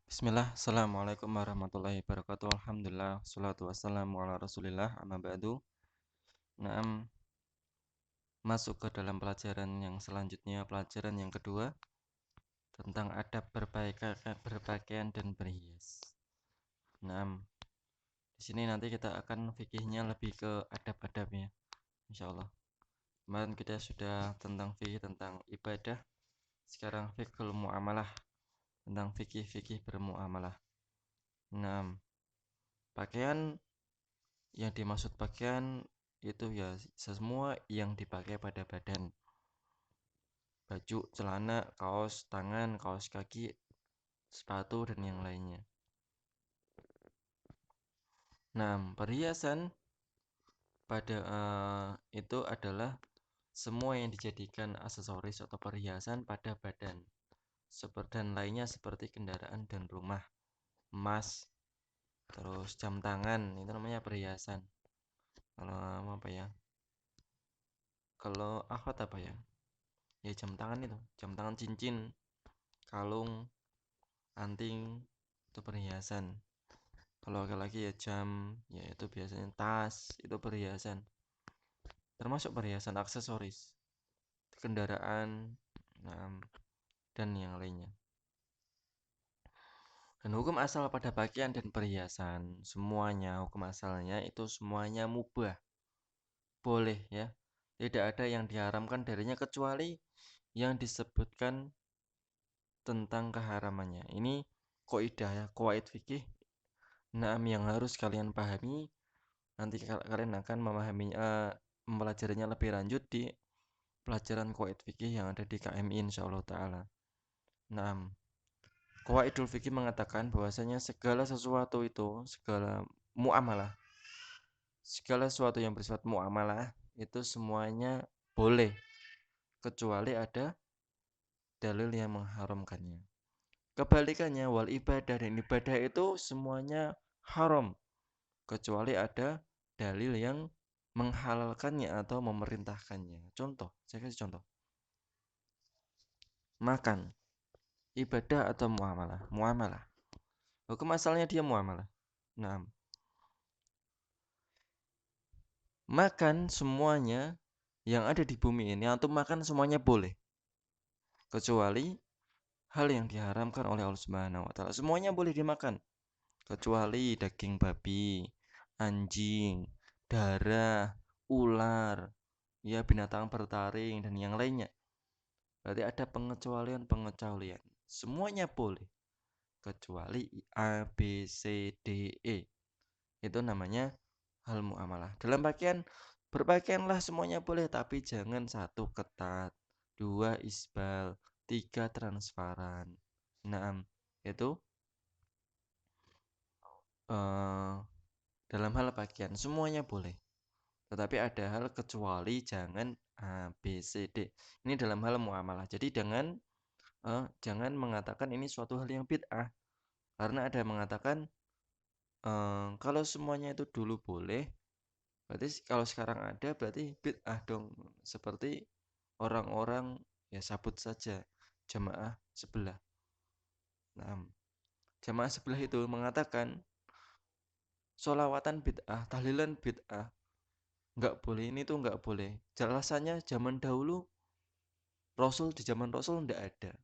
Bismillah, Assalamualaikum warahmatullahi wabarakatuh. Alhamdulillah, salatu wassalamu ala rasulillah, amma ba'du. Naam, masuk ke dalam pelajaran yang selanjutnya, pelajaran yang kedua tentang adab berpakaian dan berhias. Naam, di sini nanti kita akan fikihnya lebih ke adab-adabnya, insyaallah. Kemarin kita sudah tentang fikih tentang ibadah, sekarang fikih muamalah, tentang fikih bermuamalah. Naam, pakaian yang dimaksud pakaian itu ya semua yang dipakai pada badan. Baju, celana, kaos tangan, kaos kaki, sepatu dan yang lainnya. Nah, perhiasan pada itu adalah semua yang dijadikan aksesoris atau perhiasan pada badan. Dan lainnya seperti kendaraan dan rumah, emas, terus jam tangan, itu namanya perhiasan. Kalau apa ya? Kalau akhwat apa ya? Ya jam tangan itu, jam tangan, cincin, kalung, anting, itu perhiasan. Kalau laki-laki ya jam, ya itu biasanya tas, itu perhiasan. Termasuk perhiasan aksesoris, kendaraan, nah, dan yang lainnya. Dan hukum asal pada pakaian dan perhiasan, semuanya hukum asalnya itu semuanya mubah. Boleh ya. Tidak ada yang diharamkan darinya kecuali yang disebutkan tentang keharamannya. Ini kaidah ya, qawaid fikih. Nah, yang harus kalian pahami nanti kalian akan mempelajarinya lebih lanjut di pelajaran qawaid fikih yang ada di KMI insyaallah taala. Nah, qawaidul fikih mengatakan bahwasanya segala sesuatu itu, segala sesuatu yang bersifat muamalah itu semuanya boleh kecuali ada dalil yang mengharamkannya. Kebalikannya wal ibadah dan ibadah itu semuanya haram kecuali ada dalil yang menghalalkannya atau memerintahkannya. Contoh, saya kasih contoh. Makan, ibadah atau muamalah? Muamalah. Hukum asalnya dia muamalah. Nah, makan semuanya yang ada di bumi ini atau makan semuanya boleh. Kecuali hal yang diharamkan oleh Allah Subhanahu wa taala. Semuanya boleh dimakan kecuali daging babi, anjing, darah, ular, ya binatang bertaring dan yang lainnya. Berarti ada pengecualian. Semuanya boleh kecuali A, B, C, D, E. Itu namanya hal muamalah. Dalam pakaian, berpakaianlah semuanya boleh, tapi jangan satu ketat, dua isbal, tiga transparan. Nah, itu dalam hal pakaian semuanya boleh. Tetapi ada hal kecuali jangan A, B, C, D. Ini dalam hal muamalah. Jadi jangan mengatakan ini suatu hal yang bid'ah. Karena ada yang mengatakan kalau semuanya itu dulu boleh, berarti kalau sekarang ada berarti bid'ah dong. Seperti orang-orang ya sabut saja jamaah sebelah. Nah, jamaah sebelah itu mengatakan sholawatan bid'ah, tahlilan bid'ah, nggak boleh, ini tuh nggak boleh. Alasannya zaman dahulu Rasul, di zaman Rasul nggak ada.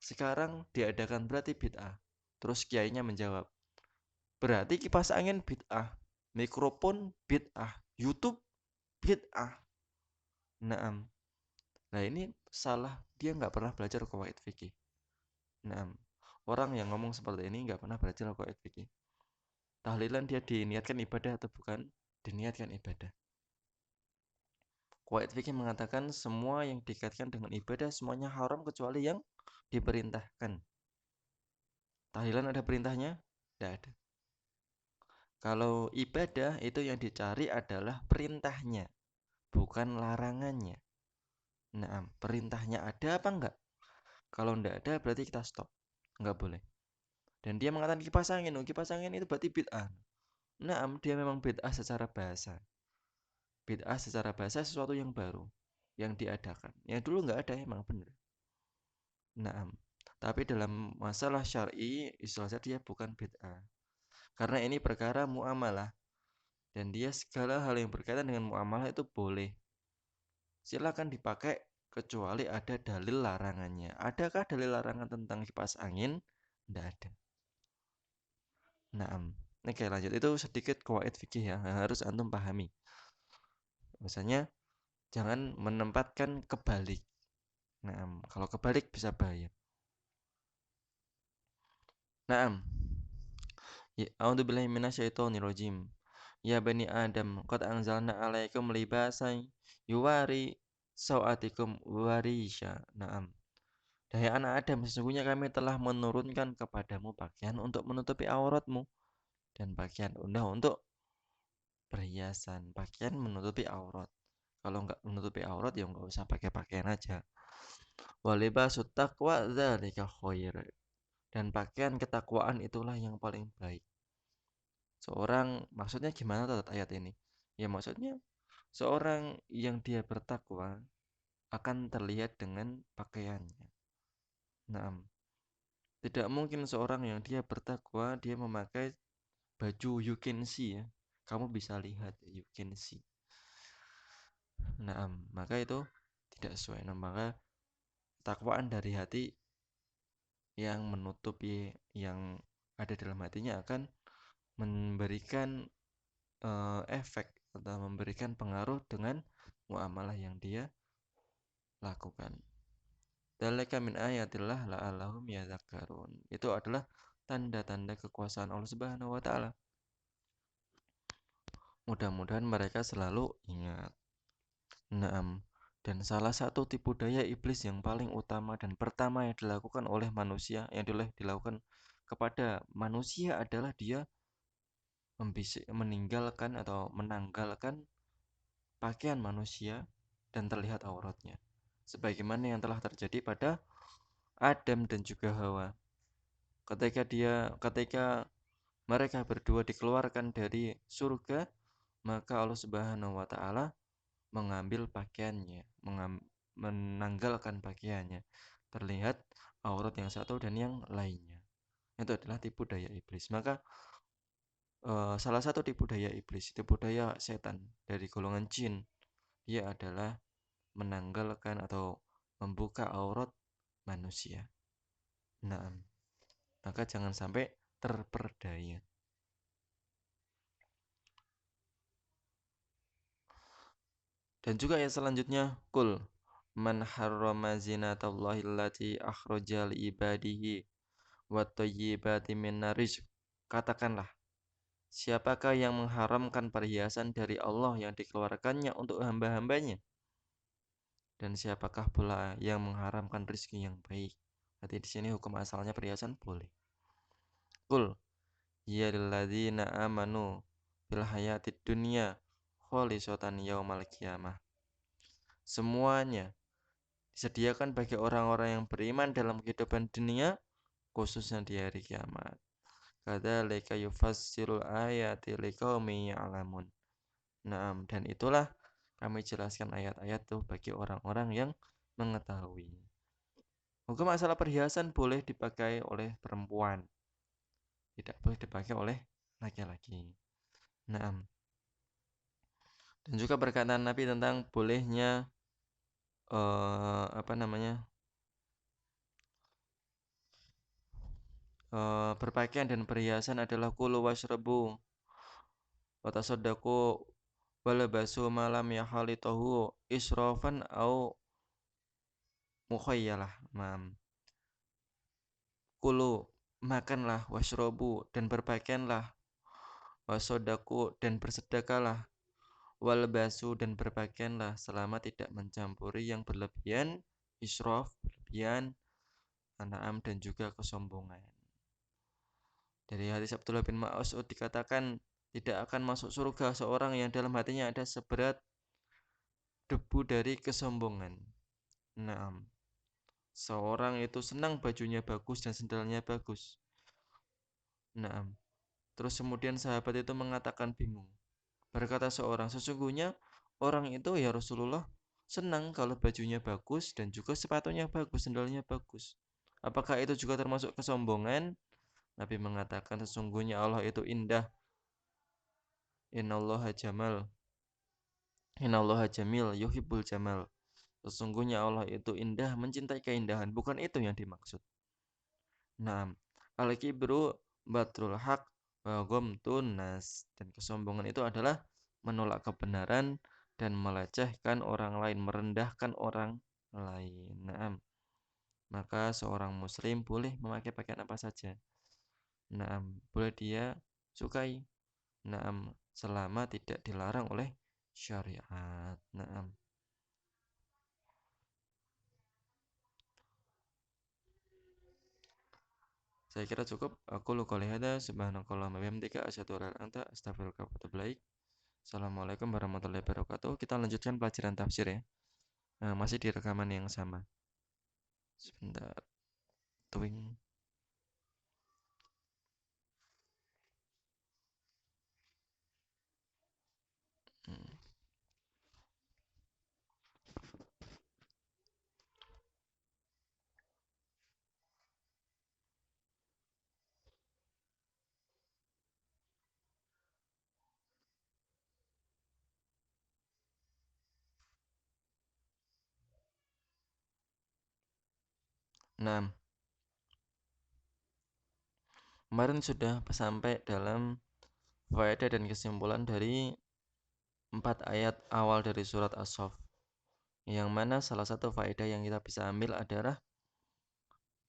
Sekarang diadakan berarti bid'ah. Terus kiainya menjawab, berarti kipas angin bid'ah, mikrofon bid'ah, YouTube bid'ah. Naam. Nah ini salah, dia nggak pernah belajar qawaid fikih. Naam. Orang yang ngomong seperti ini nggak pernah belajar qawaid fikih. Tahlilan dia diniatkan ibadah atau bukan? Diniatkan ibadah. Qawaid fikih mengatakan semua yang dikaitkan dengan ibadah semuanya haram kecuali yang diperintahkan. Tahlilan ada perintahnya? Tidak ada. Kalau ibadah itu yang dicari adalah perintahnya, bukan larangannya. Nah, perintahnya ada apa enggak? Kalau enggak ada berarti kita stop. Enggak boleh. Dan dia mengatakan kipas angin itu berarti bid'ah. Nah, dia memang bid'ah secara bahasa. Bid'ah secara bahasa sesuatu yang baru, yang diadakan. Yang dulu enggak ada emang benar. Nah, Tapi dalam masalah syar'i, istilahnya dia bukan bid'ah. Karena ini perkara muamalah. Dan dia segala hal yang berkaitan dengan muamalah itu boleh. Silakan dipakai kecuali ada dalil larangannya. Adakah dalil larangan tentang kipas angin? Tidak ada. Naam. Oke, lanjut. Itu sedikit qawaid fikih ya, yang harus antum pahami. Misalnya, jangan menempatkan kebalik. Naam. Kalau kebalik bisa bahaya. Naam. Ya, a'udzubillahi minasyaitonirrajim. Ya bani Adam, qad anzalna 'alaikum libasan yuwari sawatikum warisha. Naam. Hai anak Adam, sesungguhnya kami telah menurunkan kepadamu pakaian untuk menutupi auratmu dan pakaian untuk perhiasan. Pakaian menutupi aurat. Kalau nggak menutupi aurat ya nggak usah pakai pakaian aja. Walibasut taqwa dzalika khair. Dan pakaian ketakwaan itulah yang paling baik. Seorang, maksudnya gimana tuh ayat ini? Ya maksudnya seorang yang dia bertakwa akan terlihat dengan pakaiannya. Nah, tidak mungkin seorang yang dia bertakwa dia memakai baju you can see ya. Kamu bisa lihat you can see. Nah, maka itu tidak sesuai. Nah, maka takwaan dari hati yang menutupi yang ada dalam hatinya akan memberikan efek atau memberikan pengaruh dengan muamalah yang dia lakukan. Dzalika min ayatillah la'allahum yadhakkarun. Itu adalah tanda-tanda kekuasaan Allah Subhanahu wa taala. Mudah-mudahan mereka selalu ingat. Naam. Dan salah satu tipu daya iblis yang paling utama dan pertama yang dilakukan oleh manusia, yang dilakukan kepada manusia adalah dia meninggalkan atau menanggalkan pakaian manusia dan terlihat auratnya. Sebagaimana yang telah terjadi pada Adam dan juga Hawa. Ketika mereka berdua dikeluarkan dari surga, maka Allah Subhanahu wa taala mengambil pakaiannya, menanggalkan pakaiannya. Terlihat aurat yang satu dan yang lainnya. Itu adalah tipu daya iblis. Maka salah satu tipu daya iblis, tipu daya setan dari golongan jin, dia adalah menanggalkan atau membuka aurat manusia. Nah, maka jangan sampai terperdaya. Dan juga ayat selanjutnya, kul man harrama zinatallahi allati akhraja li ibadihi wat thayyibati minar rizq. Katakanlah, siapakah yang mengharamkan perhiasan dari Allah yang dikeluarkannya untuk hamba-hambanya? Dan siapakah pula yang mengharamkan rezeki yang baik? Berarti di sini hukum asalnya perhiasan boleh. Kul ya lilladzina amanu fil hayatid dunya khalisatan yaumal qiyamah. Semuanya disediakan bagi orang-orang yang beriman dalam kehidupan dunia, khususnya di hari kiamat. Kadzalika yufassilul ayati liqaumin ya'lamun. Naam, dan itulah kami jelaskan ayat-ayat itu bagi orang-orang yang mengetahui. Hukum masalah perhiasan boleh dipakai oleh perempuan, tidak boleh dipakai oleh laki-laki. Naam. Dan juga perkataan Nabi tentang bolehnya berpakaian dan perhiasan adalah kulu washrabu wa tasaddaqu walabasu malam yahalitahu israfan au mukhayyalah. Kulu, makanlah, washrobu, dan berpakaianlah, wasodaku, dan bersedekahlah, walbasu, dan berpakaianlah, selama tidak mencampuri yang berlebihan, israf, berlebihan, an'am, dan juga kesombongan. Dari hadis Abdullah bin Mas'ud dikatakan, tidak akan masuk surga seorang yang dalam hatinya ada seberat debu dari kesombongan. Naam. Seorang itu senang bajunya bagus dan sendalnya bagus. Naam. Terus kemudian sahabat itu mengatakan bingung. Berkata seorang, sesungguhnya orang itu ya Rasulullah senang kalau bajunya bagus dan juga sepatunya bagus, sendalnya bagus. Apakah itu juga termasuk kesombongan? Nabi mengatakan sesungguhnya Allah itu indah. Innallaha jamal. Innallaha jamil yuhibbul jamal. Sesungguhnya Allah itu indah, mencintai keindahan. Bukan itu yang dimaksud. Naam. Al-kibru batrul haq wa ghamtun nas. Dan kesombongan itu adalah menolak kebenaran dan melecehkan orang lain, merendahkan orang lain. Naam. Maka seorang muslim boleh memakai pakaian apa saja. Naam, boleh dia sukai. Naam, selama tidak dilarang oleh syariat. Naam. Saya kira cukup. Aku lu qouli hada subhanakallahumma wa bihamdika asyhadu an la ilaha illa anta astaghfiruka wa atubu ilaik. Assalamualaikum warahmatullahi wabarakatuh. Kita lanjutkan pelajaran tafsir ya. Masih di rekaman yang sama. Sebentar. Twing. Hmm. Nah, kemarin sudah sampai dalam faedah dan kesimpulan dari 4 ayat awal dari surat As-Saff. Yang mana salah satu faedah yang kita bisa ambil adalah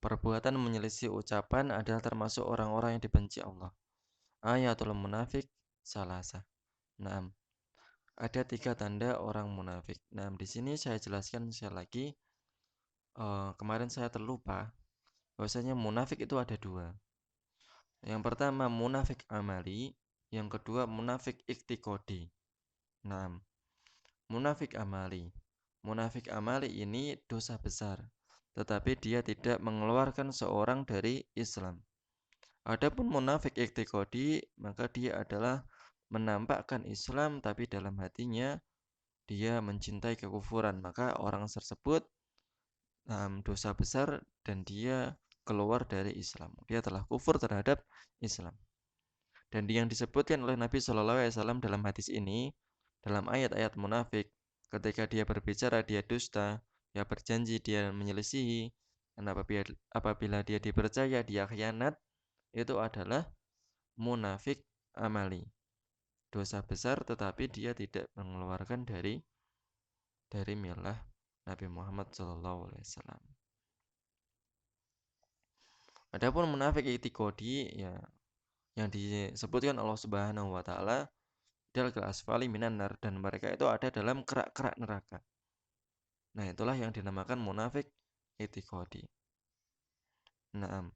perbuatan menyelisih ucapan adalah termasuk orang-orang yang dibenci Allah. Ayatul munafik salasa. Nah, ada 3 tanda orang munafik. Nah, di sini saya jelaskan sekali lagi. Kemarin saya terlupa bahwasanya munafik itu ada 2. Yang pertama munafik amali, yang kedua munafik iktikodi. Nah, munafik amali. Munafik amali ini dosa besar, tetapi dia tidak mengeluarkan seorang dari Islam. Adapun munafik iktikodi, maka dia adalah menampakkan Islam tapi dalam hatinya dia mencintai kekufuran. Maka orang tersebut dosa besar dan dia keluar dari Islam. Dia telah kufur terhadap Islam. Dan yang disebutkan oleh Nabi Shallallahu Alaihi Wasallam dalam hadis ini, dalam ayat-ayat munafik, ketika dia berbicara dia dusta, dia berjanji dia menyelisihi, dan apabila dia dipercaya dia khianat, itu adalah munafik amali. Dosa besar tetapi dia tidak mengeluarkan dari milah Nabi Muhammad Shallallahu Alaihi Wasallam. Adapun munafik itikodi ya yang disebutkan Allah Subhanahu wa taala dalkal asfali minan nar, dan mereka itu ada dalam kerak-kerak neraka. Nah, itulah yang dinamakan munafik itikodi. Naam.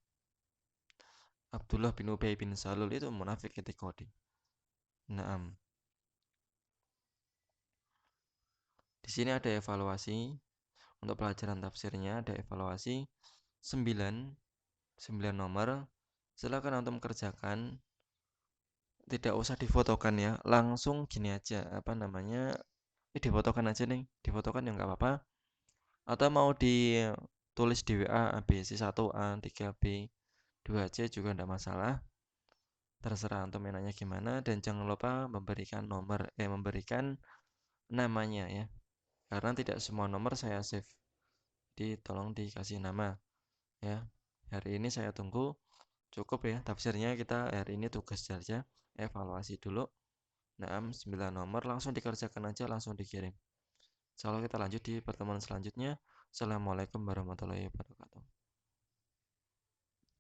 Abdullah bin Ubay bin Salul itu munafik itikodi. Naam. Di sini ada evaluasi untuk pelajaran tafsirnya, ada evaluasi 9 nomor. Silakan antum kerjakan. Tidak usah difotokan ya, langsung gini aja, apa namanya? Difotokan aja nih, difotokan ya nggak apa-apa. Atau mau ditulis di WA ABC 1A, 3B, 2C juga enggak masalah. Terserah antum enaknya gimana, dan jangan lupa memberikan namanya ya. Karena tidak semua nomor saya save. Jadi tolong dikasih nama ya. Hari ini saya tunggu. Cukup ya tafsirnya, kita hari ini tugas saja, evaluasi dulu. Nah, 9 nomor langsung dikerjakan aja, langsung dikirim. Insyaallah kita lanjut di pertemuan selanjutnya. Assalamualaikum warahmatullahi wabarakatuh.